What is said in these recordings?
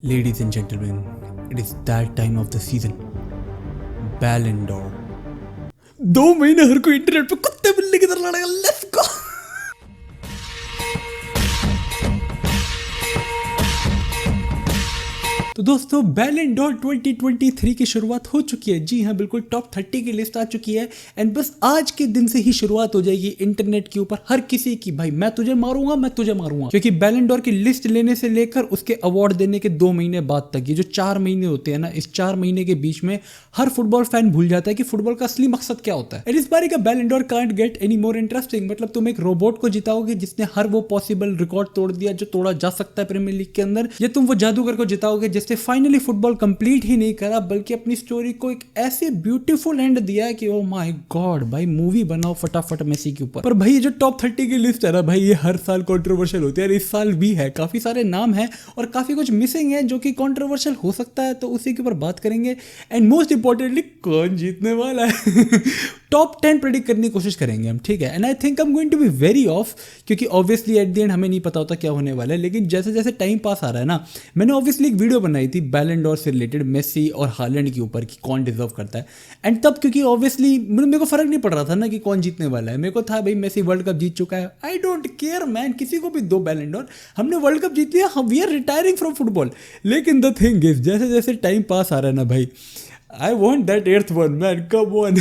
Ladies and gentlemen, it is that time of the season. Ballon d'Or. 2 महीने हर कोई internet पे कुत्ते बिल्ली की तरह लड़ेगा. Let's go. तो दोस्तों बैलन डॉर 2023 की शुरुआत हो चुकी है. जी हाँ, बिल्कुल टॉप 30 की लिस्ट आ चुकी है. एंड बस आज के दिन से ही शुरुआत हो जाएगी इंटरनेट के ऊपर हर किसी की. भाई मैं तुझे मारूंगा, मैं तुझे मारूंगा. क्योंकि बैलन डॉर की लिस्ट लेने से लेकर उसके अवार्ड देने के 2 महीने बाद तक, ये जो 4 महीने होते हैं ना, इस 4 महीने के बीच में हर फुटबॉल फैन भूल जाता है कि फुटबॉल का असली मकसद क्या होता है. एंड इस बार का Ballon d'Or can't get any more interesting. मतलब तुम एक रोबोट को जिताओगे जिसने हर वो पॉसिबल रिकॉर्ड तोड़ दिया जो तोड़ा जा सकता है प्रीमियर लीग के अंदर, या तुम वो जादूगर को जिताओगे जिसने फाइनली फुटबॉल कंप्लीट ही नहीं करा बल्कि अपनी स्टोरी को एक ऐसे ब्यूटीफुल एंड दिया है कि ओ माय गॉड भाई, मूवी बनाओ फटाफट मेसी के ऊपर. पर भाई ये जो टॉप 30 की लिस्ट है ना भाई, ये हर साल कंट्रोवर्शियल होती है. इस साल भी है, काफी सारे नाम हैं और काफी कुछ मिसिंग है जो कि कंट्रोवर्शियल हो सकता है, तो उसी के ऊपर बात करेंगे. एंड मोस्ट इंपॉर्टेंटली कौन जीतने वाला है. टॉप 10 प्रेडिक्ट करने की कोशिश करेंगे हम, ठीक है. And I think I am going to be very off, क्योंकि ऑब्वियसली एट द एंड हमें नहीं पता होता क्या होने वाला है. लेकिन जैसे जैसे टाइम पास आ रहा है ना, मैंने ऑब्वियसली एक वीडियो बनाई थी बैलन डॉर से रिलेटेड मेसी और हालैंड के ऊपर कि कौन डिजर्व करता है. एंड तब क्योंकि ऑब्वियसली मेरे को फर्क नहीं पड़ रहा था ना कि कौन जीतने वाला है. मेरे को था भाई मेसी वर्ल्ड कप जीत चुका है, आई डोंट केयर मैन, किसी को भी दो बैलन डॉर. हमने वर्ल्ड कप जीत लिया, we are retiring from football. लेकिन द थिंग इज जैसे जैसे टाइम पास आ रहा है ना भाई, I want that 8th one, man, come on.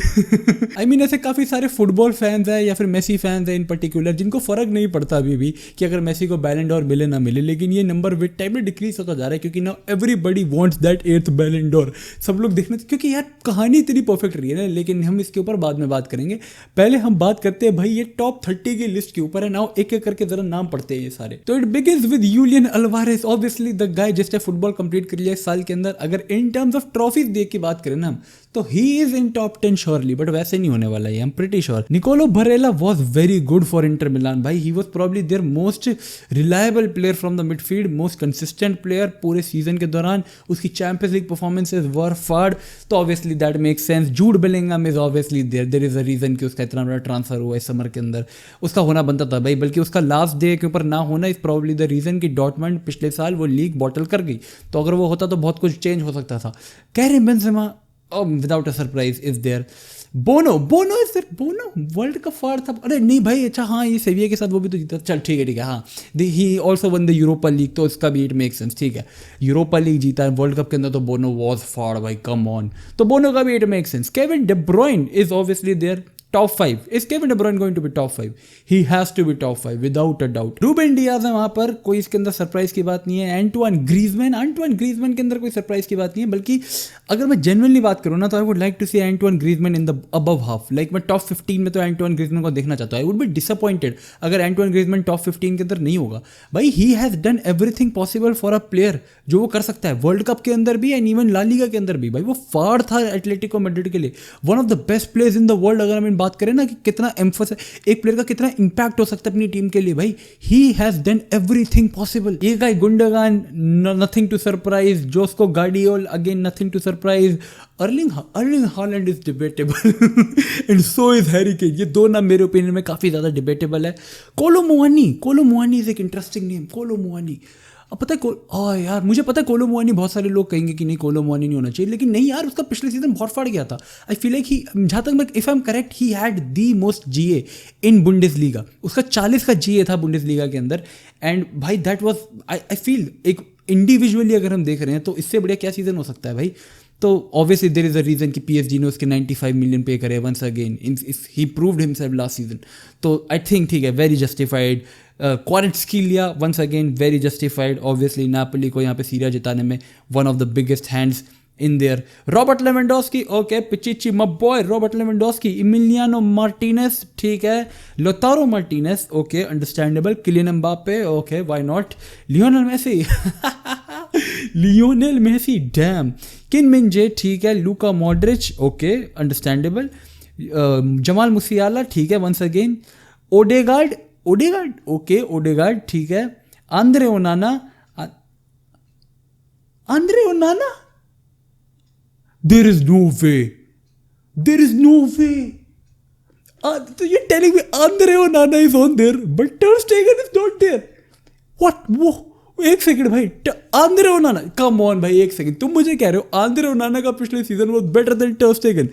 I mean, ऐसे काफ़ी सारे फुटबॉल फैंस हैं या फिर मेसी फैंस हैं इन पर्टिकुलर, जिनको फ़र्क नहीं पड़ता अभी भी कि अगर मेसी को बैलन डॉर मिले ना मिले. लेकिन ये नंबर विद टाइम में डिक्रीज होता जा रहा है क्योंकि now everybody wants that 8th बैलन डॉर. सब लोग देखना, क्योंकि यार कहानी इतनी परफेक्ट रही है ना. लेकिन हम इसके ऊपर बाद में बात करेंगे. पहले हम बात करते हैं भाई ये टॉप 30 की लिस्ट के ऊपर है. नाउ एक एक करके जरा नाम पढ़ते हैं ये सारे. तो it begins with Julian Alvarez, obviously the guy जिसने फुटबॉल कंप्लीट कर लिया इस साल के अंदर. अगर इन टर्म्स ऑफ ट्रॉफीज देख की बात करें ना तो he is in top 10 surely, but वैसे नहीं होने वाला है, I am pretty sure. Nicolo Barella was very good for Inter Milan. भाई he was probably their most reliable player from the midfield, most consistent player पूरे season के दौरान. उसकी चैंपियंस लीग परफॉर्मेंसेज वर फाड़, तो obviously that makes sense. Jude Bellingham is obviously there is a reason कि उसका इतना बड़ा ट्रांसफर हुआ इस समर के अंदर. उसका होना बनता था भाई, बल्कि उसका लास्ट डे के ऊपर ना होना इज प्रोबब्ली द रीजन कि डॉर्टमंड पिछले साल वो लीग बॉटल कर गई. तो अगर वो होता तो बहुत कुछ चेंज हो सकता था. Karim Benzema without a surprise is there. Bono is there. Bono world cup फाड़ था. अरे नहीं भाई, अच्छा हाँ, ये सेविया के साथ वो भी तो जीता. चल ठीक है हाँ. He also one the Europa league, तो इसका भी इट मेक सेंस, ठीक है. यूरोपा लीग जीता है वर्ल्ड कप के अंदर, तो बोनो वॉज फाड़ भाई, कम ऑन. तो बोनो का भी it make sense. Kevin De Bruyne is obviously there. Top 5. Is Kevin De Bruyne going to be top 5? He has to be top 5 without a doubt. Ruben Dias है वहाँ पर, कोई इसके अंदर surprise की बात नहीं है. एंटोइन ग्रीजमैन के अंदर कोई सरप्राइज की बात नहीं है. बल्कि अगर मैं जेन्युइनली बात करूँ ना, तो I would like to see Antoine Griezmann in the above half. Like मैं टॉप 15 में तो एंटोइन ग्रीजमैन को देखना चाहता हूँ. आई वुड बी डिसअपॉइंटेड अगर एंटोइन ग्रीजमैन टॉप 15 के अंदर नहीं होगा. भाई he has done everything possible for a player, जो वो कर सकता है वर्ल्ड कप के अंदर भी एंड इवन ला लीगा के अंदर भी. भाई वो फाड़ था एटलेटिको मैड्रिड के लिए, one of the best players in the world. अगर हम बात करें ना कि कितना एम्फोसिस एक प्लेयर का कितना इंपैक्ट हो सकता है अपनी टीम के लिए, भाई he has done everything possible. ये गाय Gundogan nothing to surprise, Josko Gvardiol again nothing to surprise. Erling Haaland is debatable and so is Harry Kane. ये दो नाम मेरे ओपिनियन में काफी ज्यादा डिबेटेबल है. कोलो मुआनी इज एक इंटरेस्टिंग नेम. कोलो मुआनी, अब पता है यार, मुझे पता है कोलो मुआनी, बहुत सारे लोग कहेंगे कि नहीं कोलो मुआनी नहीं होना चाहिए, लेकिन नहीं यार, उसका पिछले सीजन बहुत फाड़ गया था. आई फील लाइक ही, जहाँ तक मैं, if I am correct, he had the most GA in Bundesliga. उसका 40 का जीए था बुंडेसलीगा के अंदर. एंड भाई दैट वाज, आई फील, एक इंडिविजुअली अगर हम देख रहे हैं तो इससे बढ़िया क्या सीजन हो सकता है भाई. तो obviously there is a reason कि पीएसजी ने उसके 95 मिलियन पे करे once again. He proved himself last season. तो आई थिंक ठीक है, very justified. Kvaratskhelia once again very justified. Obviously Napoli को यहाँ पे सीरिया जिताने में one of the biggest hands in there. Robert Lewandowski, okay, Pichichi my boy Robert Lewandowski. Emiliano Martinez, ठीक है. Lautaro Martinez, okay, understandable. Kylian Mbappe, okay, why not. Lionel Messi, damn. Kim Minjae, ठीक है. Luka Modric, okay, understandable. Jamal Musiala, ठीक है, once again. Odegaard, Odegaard, ठीक है. Andre Onana, there is no way. So you're telling me Andre Onana is on there, but Ter Stegen is not there? What? Whoa. एक second भाई, Andre ओनाना, come on भाई, एक second, तुम मुझे कह रहे हो आंद्रे ओनाना का पिछले सीजन वाज बेटर देन टर स्टेगन?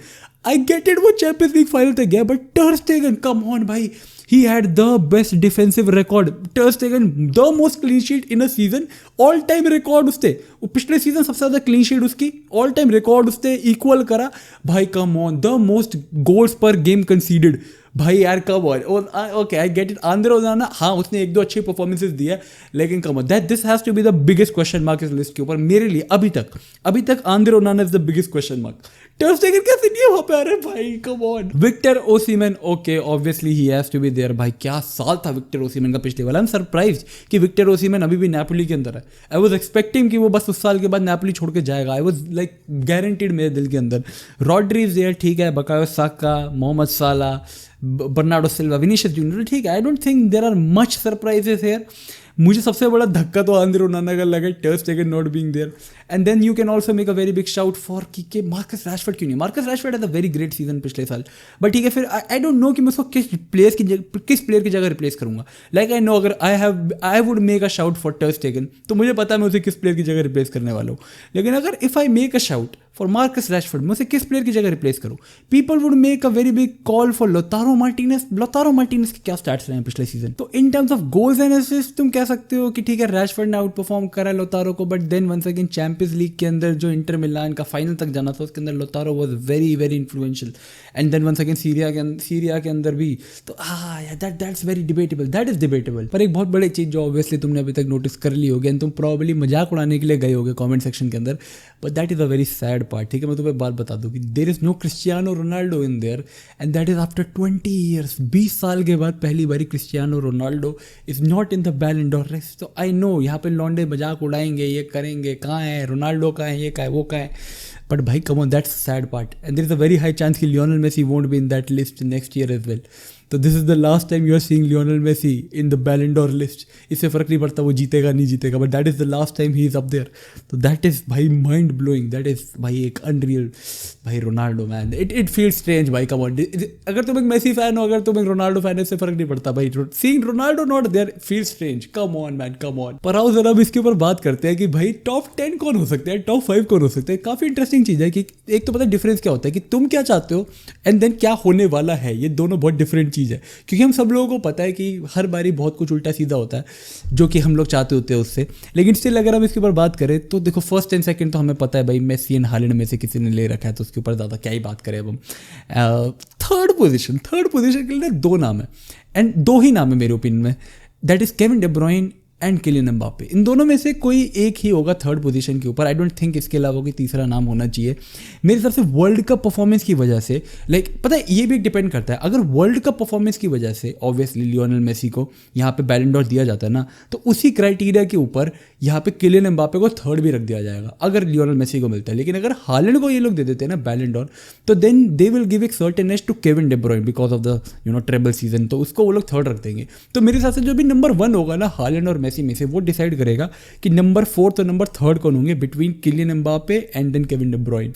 आई गेट इट, वो चैंपियंस लीग फाइनल तक गया, बट टर स्टेगन, कम ऑन भाई, he had the best defensive record. Ter Stegen the most clean sheet in a season, all time record उसने, वो पिछले सीजन सबसे ज्यादा क्लीन शीट उसकी, ऑल टाइम रिकॉर्ड उसने इक्वल करा भाई, come on, the most goals per game conceded भाई यार, come on, okay I get it, Andre Onana हाँ उसने एक दो अच्छी परफॉर्मेंसेस दी है, लेकिन come on, that this has to be the biggest question mark इस लिस्ट के ऊपर मेरे लिए अभी तक Andre Onana is the biggest question mark. Ter Stegen कैसे नहीं है वहां पे? अरे भाई come on. Victor Osimhen, okay obviously he has to be there भाई, क्या साल था विक्टर ओसिमन का पिछले वाला। आई एम सरप्राइज्ड कि विक्टर ओसिमन अभी भी नेपोली के अंदर है। आई वाज एक्सपेक्टिंग कि वो बस उस साल के बाद नेपोली छोड़ के जाएगा, आई वाज लाइक गारंटीड मेरे दिल के अंदर। रॉड्री इज देयर, ठीक है, बकायो साका, मोहम्मद साला, बर्नार्डो सिल्वा, विनीशियस जूनियर, ठीक है, I don't think there are much surprises here. मुझे सबसे बड़ा धक्का तो आंद्रे ओनाना का लगा, Ter Stegen not being there. And then you can also make a very big shout for कि मार्कस रैशफोर्ड क्यों नहीं। Marcus Rashford has a very great season पिछले साल, बट ठीक है, फिर आई डोंट नो कि मैं उसको किस प्लेयर की जगह रिप्लेस करूंगा। लाइक आई नो अगर I would make a shout for टर स्टेगन, तो मुझे पता है मैं उसे किस प्लेयर की जगह रिप्लेस करने वाला हूँ। लेकिन अगर if I make a shout for Marcus Rashford, मैं उसे किस प्लेयर की जगह रिप्लेस करूँ, people would make a very big call for लोतारो Martinez. लोतारो Martinez के क्या स्टैट्स रहे हैं पिछले सीजन, तो in terms of goals and assist तुम कह सकते हो कि ठीक है रैशफोर्ड ने आउट परफॉर्म करा है लोतारो को, but then once again Champions League के अंदर जो इंटर मिलान का फाइनल तक जाना था उसके अंदर Lautaro was very very influential. And then once again Serie A के अंदर भी, तो that's very debatable, that is debatable. पर एक बहुत बड़ी चीज जो ऑब्वियसली तुमने अभी तक नोटिस कर ली होगी, एंड तुम प्रॉब्ली मजाक उड़ाने के लिए गए होगे कमेंट सेक्शन के अंदर, but that is a very sad part. ठीक है, मैं तुम्हें बात बता दूं कि there is no Cristiano Ronaldo in there, and that is after 20 years, 20 साल के बाद पहली बारी Cristiano Ronaldo is not in the Ballon d'Or race. तो आई नो यहाँ पे लौंडे मजाक उड़ाएंगे, ये करेंगे, कहाँ है रोनाल्डो, कहाँ है ये, कहाँ है वो, कहाँ है, बट भाई come on, that's sad part, and there is a very high chance कि Lionel Messi won't be in that list next year as well. तो this is the last time you are seeing Lionel Messi in the Ballon d'Or list. इससे फर्क नहीं पड़ता वो जीतेगा नहीं जीतेगा, but that is the last time he is up there. तो दैट इज भाई माइंड ब्लोइंग, दैट इज भाई एक अनरियल भाई Ronaldo man, it feels strange भाई, कम ऑन। अगर तुम एक मेसी फैन हो, अगर तुम एक रोनाल्डो फैन है, इससे फर्क नहीं पड़ता भाई, seeing Ronaldo not there feels strange, come on man, come on. पर आओ जरा अब इसके ऊपर बात करते हैं कि भाई टॉप 10 कौन हो सकते हैं, टॉप 5 कौन हो सकते हैं। काफी इंटरेस्टिंग चीज है कि एक तो पता है डिफरेंस क्या होता है कि तुम क्या चाहते हो एंड देन क्या होने वाला है, ये दोनों बहुत डिफरेंट चीज है। क्योंकि हम सब लोगों को पता है कि हर बारी बहुत कुछ उल्टा सीधा होता है जो कि हम लोग चाहते होते हैं उससे, लेकिन स्टिल अगर हम इसके ऊपर बात करें तो देखो फर्स्ट एंड सेकंड तो हमें पता है भाई, मेसी एंड हालैंड में से किसी ने ले रखा है, तो उसके ऊपर ज़्यादा क्या ही बात करें अब हम। थर्ड पोजीशन के लिए 2 नाम है, एंड 2 ही नाम है मेरे ओपिनियन में, that is Kevin De Bruyne and Kylian Mbappe. इन दोनों में से कोई एक ही होगा थर्ड पोजीशन के ऊपर। आई डोंट थिंक इसके अलावा कोई तीसरा नाम होना चाहिए मेरे हिसाब से, वर्ल्ड कप परफॉर्मेंस की वजह से। लाइक पता है ये भी डिपेंड करता है, अगर वर्ल्ड कप परफॉर्मेंस की वजह से ऑब्वियसली लियोनेल मेसी को यहाँ पे बैलन डॉर दिया जाता है ना, तो उसी क्राइटेरिया के ऊपर यहाँ पे किलियन एम्बापे को थर्ड भी रख दिया जाएगा अगर लियोनेल मेसी को मिलता है। लेकिन अगर हालैंड को ये लोग दे देते हैं ना बैलन डॉर, तो देन दे विल गिव एक certain edge to Kevin De Bruyne because of the treble season, तो उसको वो लोग थर्ड रख देंगे। तो मेरे हिसाब से जो भी नंबर 1 होगा ना हालैंड और मेसी में से, वो डिसाइड करेगा कि नंबर 4 और नंबर 3 कौन होंगे between Kylian Mbappe and then Kevin De Bruyne.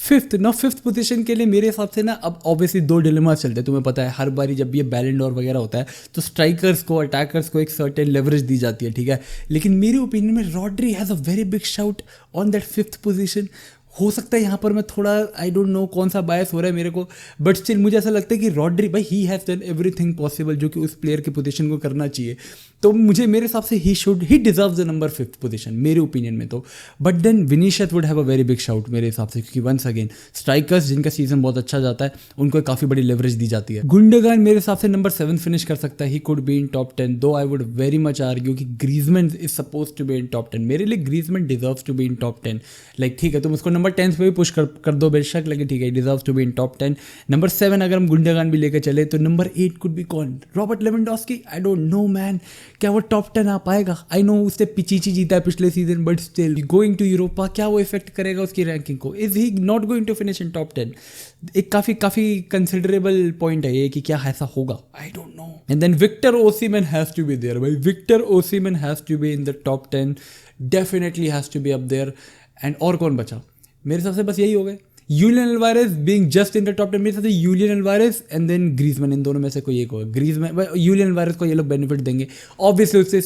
Fifth position के लिए मेरे हिसाब से ना अब ऑब्वियसली 2 डिलेमास चलते हैं। तुम्हें पता है हर बारी जब ये बैलन डॉर वगैरह होता है तो स्ट्राइकर्स को, अटैकर्स को एक सर्टेन लेवरेज दी जाती है, ठीक है। लेकिन मेरे ओपिनियन में Rodri has a very big shout on that 5th position. हो सकता है यहाँ पर मैं थोड़ा आई डोंट नो कौन सा बायस हो रहा है मेरे को, बट स्टिल मुझे ऐसा लगता है कि रॉड्री भाई he has done everything possible जो कि उस प्लेयर की पोजीशन को करना चाहिए। तो मुझे मेरे हिसाब से he deserve the number 5th position मेरे ओपिनियन में तो। But then Vinicius would have a very big shout मेरे हिसाब से, क्योंकि वंस अगेन स्ट्राइकर्स जिनका सीजन बहुत अच्छा जाता है उनको काफ़ी बड़ी लेवरेज दी जाती है। गुंडोगान मेरे हिसाब से नंबर 7 फिनिश कर सकता है, he could be in top 10, though I would very much argue कि Griezmann is suppose to be in top 10। मेरे लिए Griezmann deserves to be in top 10। Like ठीक है तुम उसको नंबर 10 पे भी पुश कर दो बेशक, लेकिन ठीक है deserves to be in top 10। Number 7 अगर हम गुंडोगान भी लेकर चले तो नंबर 8 कुड बी कौन, Robert Lewandowski. I don't know man, क्या वो टॉप 10 आ पाएगा? आई नो उसने पिचीची जीता है पिछले season, but still going to Europa क्या वो इफेक्ट करेगा उसकी रैंकिंग को? Is he not going to finish in top 10? एक काफी कंसिडरेबल पॉइंट है ये कि क्या ऐसा होगा, I don't know. And then Victor Osimhen has to be there भाई, Victor Osimhen has to be in the top 10, definitely has to be up there. And और कौन बचा? मेरे हिसाब से बस यही हो गए, Julian Alvarez being just in the top 10, मेरे हिसाब से Julian Alvarez and then Griezmann, इन दोनों में से कोई एक होगा। ग्रीजमैन, यूलियन अल्वारेज को ये लोग बेनिफिट देंगे, ऑब्वियसली उससे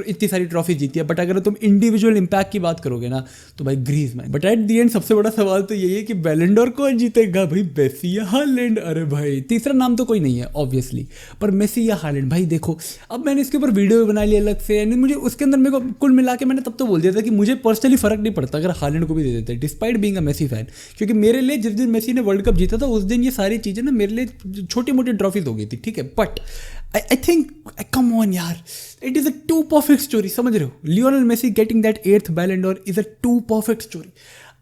इतनी सारी ट्रॉफी जीती है, बट अगर तुम इंडिविजुअल इम्पैक्ट की बात करोगे ना तो भाई Griezmann. But at the and सबसे बड़ा सवाल तो यही है कि बैलन डोर कौन जीतेगा भाई, मेसी या हालैंड? अरे भाई तीसरा नाम तो कोई नहीं है ऑब्वियसली, पर मेसी या हालैंड। भाई देखो, अब मैंने इसके ऊपर वीडियो बना लिया अलग से, एंड मुझे उसके अंदर मेरे को कुल मिला के मैंने तब तो बोल दिया था कि मुझे पर्सनली फर्क नहीं पड़ता अगर हालैंड को भी दे देते, despite being a Messi fan, क्योंकि मेरे लिए जिस दिन मेसी ने वर्ल्ड कप जीता था उस दिन ये सारी चीज़ें ना मेरे लिए छोटी मोटी ट्रॉफीज हो गई थी, ठीक है। But I think come on यार, it is a too perfect story, समझ रहे हो? Lionel Messi getting that 8th Ballon d'Or is a too perfect story.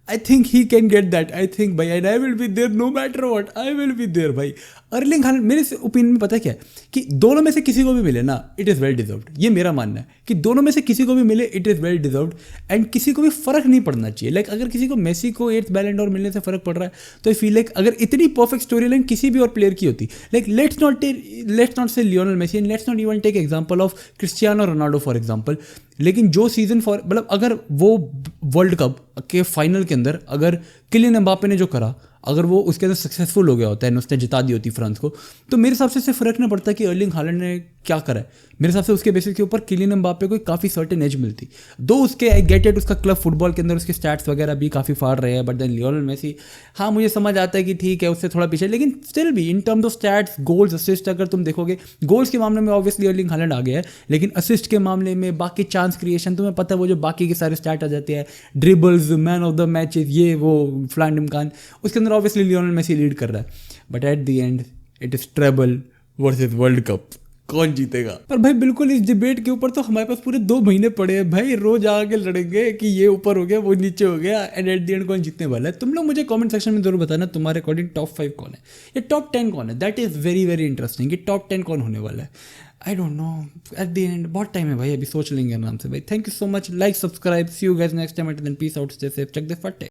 I think he can get that. I think भाई, and I will be there no matter what. I will be there भाई। Erling Haaland मेरे opinion में पता है क्या है कि दोनों में से किसी को भी मिले ना, इट इज़ वेल डिजर्व्ड। ये मेरा मानना है कि दोनों में से किसी को भी मिले, it is well deserved, and किसी को भी फर्क नहीं पड़ना चाहिए। लाइक अगर किसी को मेसी को 8th बैलन डोर मिलने से फर्क पड़ रहा है तो आई फील लाइक अगर इतनी परफेक्ट स्टोरी लाइन किसी भी और प्लेयर की होती, like let's not say Lionel Messi and let's not even take example of Cristiano Ronaldo for example, लेकिन जो सीजन फॉर मतलब अगर वो वर्ल्ड कप के फाइनल के अंदर अगर किलियन एम्बापे ने जो करा, अगर वो उसके अंदर सक्सेसफुल हो गया होता है, उसने जिता दी होती फ्रांस को, तो मेरे हिसाब से इससे फ़र्क नहीं पड़ता कि अर्लिंग हालैंड ने क्या करा है। मेरे हिसाब से उसके बेसिस के ऊपर किलियन एम्बापे को काफ़ी सर्टेन एज मिलती, दो उसके आई गेट इट, उसका क्लब फुटबॉल के अंदर उसके स्टैट्स वगैरह भी काफ़ी फाड़ रहे हैं, बट देन लियोनेल मेसी, हाँ मुझे समझ आता है कि ठीक है उससे थोड़ा पीछे, लेकिन स्टिल भी in terms of stats, goals, assist, अगर तुम देखोगे गोल्स के मामले में ऑब्वियसली अर्लिंग हालैंड आ गया है, लेकिन असिस्ट के मामले में, बाकी चांस क्रिएशन, तुम्हें पता है वो जो बाकी के सारे स्टैट आ जाते हैं, dribbles, man of the matches, ये वो फ्लान ढिमकान, उसके अंदर ऑब्वियसली लियोनेल मेसी लीड कर रहा है। But at the end it is treble versus world cup, कौन जीतेगा? पर भाई बिल्कुल इस डिबेट के ऊपर तो हमारे पास पूरे 2 महीने पड़े हैं भाई, रोज आके लड़ेंगे कि ये ऊपर हो गया वो नीचे हो गया, एंड एट द एंड कौन जीतने वाला है? तुम लोग मुझे कमेंट सेक्शन में जरूर बताना तुम्हारे अकॉर्डिंग टॉप 5 कौन है या टॉप 10 कौन है। That is very very interesting कि टॉप 10 कौन होने वाला है। I don't know, at the end बहुत टाइम है भाई, अभी सोच लेंगे आराम से भाई। Thank you so much, like, subscribe, see you guys next time, and then peace out, stay safe, check the फटे।